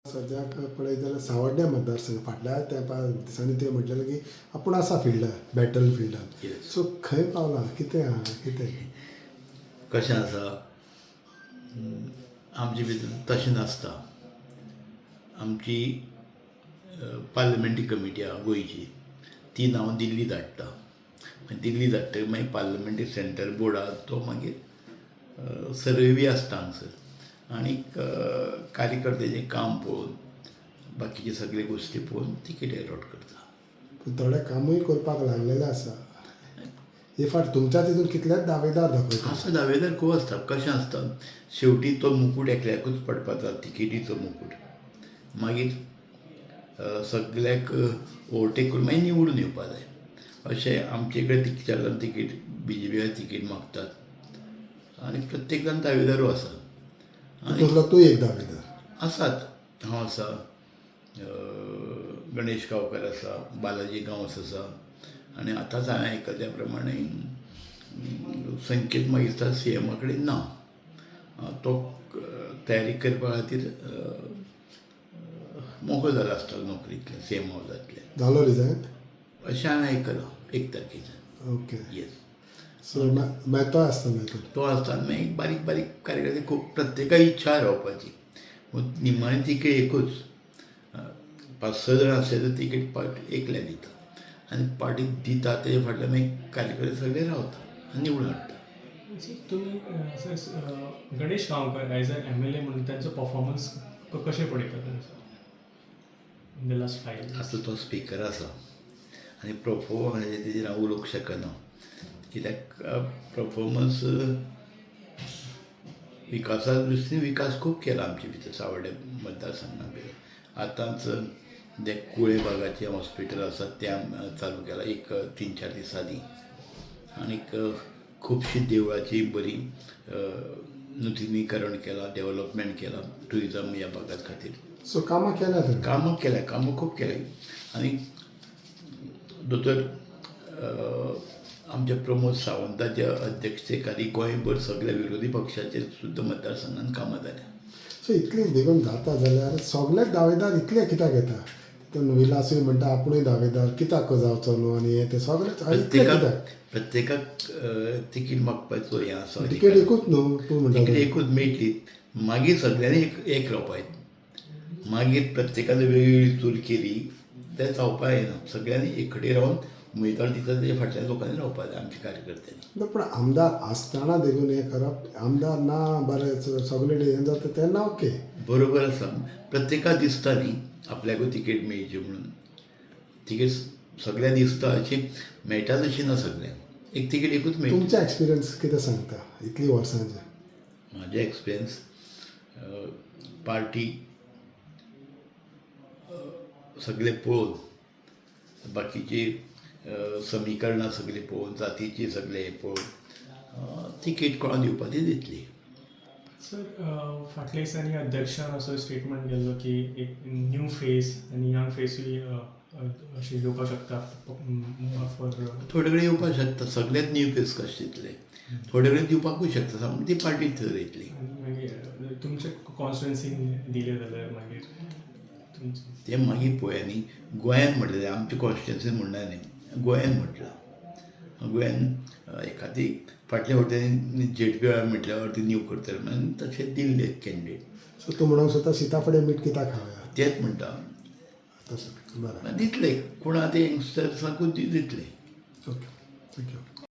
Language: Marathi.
सद्याक पळयत जाल्यार सांवड्ड्या मतदारसंघ फाटल्या दिसांनी ते म्हटलेलें की आपूण आसा फिल्डार बॅटल फिल्डार. सो खंय पावला कितें आहा कितें कशें आसा आमचे भितर तशें नासता. आमची पार्लमेंटरी कमिटी आहा गोंयची ती हांव दिल्ली धाडटा. दिल्ली धाडटकीर मागीर पार्लमेंटरी सेंट्रल बोर्ड आहा तो मागीर सर्वे आसता हांगसर आनीक कार्यकर्त्याचें काम पळोवन बाकीचे सगळे गोश्टी पळोवन तिकेट अलॉट करता. पूण थोडे कामूय करपाक लागलेले आसा. हे फाट तुमच्या तितून कितलेच दावेदार दाखयता. असं दावेदार खूब आसता. कशें आसता शेवटी तो मुकूट एकल्याकूच पडपाचो तिकेटीचो मुकूट. मागीर सगळ्याक ओवरटेक करून मागीर निवडून येवपा जाय. अशें आमचे कडेन 3-4 जाण तिकेट BJP तिकेट मागतात आनी प्रत्येक जाण दावेदारू आसा. तुजलो तूं एक दावेदार आसात. हांव आसा, गणेश गांवकर आसा, बालाजी गांवस आसा आनी आतांच हांवें आयकल्या प्रमाणे संकेत म्हाका दिसता CM कडेन ना. तो तयारी करपा खातीर मोकळो जाला आसता नोकरींतल्यान CM हावजांतल्यान. जालो रिजायन अशें हांवें आयकलां 1 तारखेच्यान. ओके. येस. सो मागीर तो आसता मागीर तो आसता. मागीर बारीक बारीक कार्यकर्ते खूब प्रत्येकाची इच्छा रावपाची. निमाणी तिकेट एकूच 5-6 जाण आसले तर तिकेट पार्टी एकल्या दिता आनी पार्टी दिता तेजे फाटल्यान मागीर कार्यकर्ते सगळे रावता आनी निवडून हाडटा. तुम्ही Ganesh Gaonkar as a MLA म्हणून त्यांचं परफॉर्मन्स कशें पळयता इन द लास्ट 5 years? आतां तो स्पीकर आसा आनी परफॉर्मन्स तेजेर हांव उलोवंक शकना कित्याक परफॉर्मन्स विकासा दृश्टीन विकास खूब केला आमचे भितर सांवड्ड्या मतदारसंघा भितर. आतांच जे कुळे भागाचें हॉस्पिटल आसा तें चालू केलां 3-4 दीस आदीं आनीक खुबशीं देवळाची बरी नुतनीकरण केलां, डेव्हलपमेंट केलां ट्युरिजम ह्या भागा खातीर. सो कामां केल्या तर कामां खूब केल्या आनी दोतोर आमच्या प्रमोद सावंताच्या अध्यक्षते खाली गोंयभर सगळ्या विरोधी पक्षाचेर सुद्दां मतदारसंघान कामां जाल्या. सो इतली देखून जाता जाल्यार सगळेच दावेदार इतले कित्याक येता. तितून विलासूय म्हणटा आपुणूय दावेदार कित्याक जावचो न्हू आनी हे ते सगळेच इतले कित्याक. प्रत्येकाक तिकीट मागपाचो हें आसा. तिकेट एकूच न्हू तूं म्हणटा तिकेट एकूच मेळटली मागीर सगळ्यांनी एक रावपाय. मागीर प्रत्येकान वेगळी चूल केली तें जावपा येना. सगळ्यांनी एक कडेन रावन उमेदवार दिता तेजे फाटल्या लोकांनी रावपा जाय आमच्या कार्यकर्त्यांनी. पूण आमदार आसतना देखून हें करप आमदार ना बरें सगळे हें जाता तेन्ना ओके. बरोबर आसा. प्रत्येकाक दिसता न्ही आपल्याकूय तिकेट मेळची म्हणून. तिकेट सगळ्यांक दिसता अशी मेळटाच अशी ना सगळ्यांक. एक तिकेट एकूच मेळटा. तुमचे एक्सपिरियन्स कितें सांगता इतली वर्सांचे. म्हाजे एक्सपिरियन्स पार्टी सगळे पळोवन बाकीची समीकरणां सगळीं पळोवन जातीची सगळे पळोवन तिकेट कोणा दिवपाची दितली. सर फाटल्या दिसांनी अध्यक्षान असो स्टेटमेंट केल्लो की एक न्यू फेस आनी यंग फेसूय अशें येवपाक शकता फॉर थोडे कडेन येवपाक शकता. सगळेच न्यू फेस कशें दितले. थोडे कडेन दिवपाकूय शकता ती पार्टी थरयतली. मागीर तुमच्या कॉन्स्टिट्युएन्सीन दिले जाल्यार मागीर तें मागीर पळया न्ही. गोंयांत म्हटलें आमच्या कॉन्स्टिट्युएन्सीन म्हणना न्ही गोंयांत म्हटलां. गोंयांत एखादी फाटल्या फावटी JDP म्हटल्या फावटी न्यू करतले म्हणून तशें दिल्ले कॅन्डिडेट. सो तूं म्हणूंक सोदता सिताफळे मीठ कित्याक खावया. तेच म्हणटा तशें बरें. दितले कोण आतां यंगस्टर्सांकूच दितले. Okay thank you.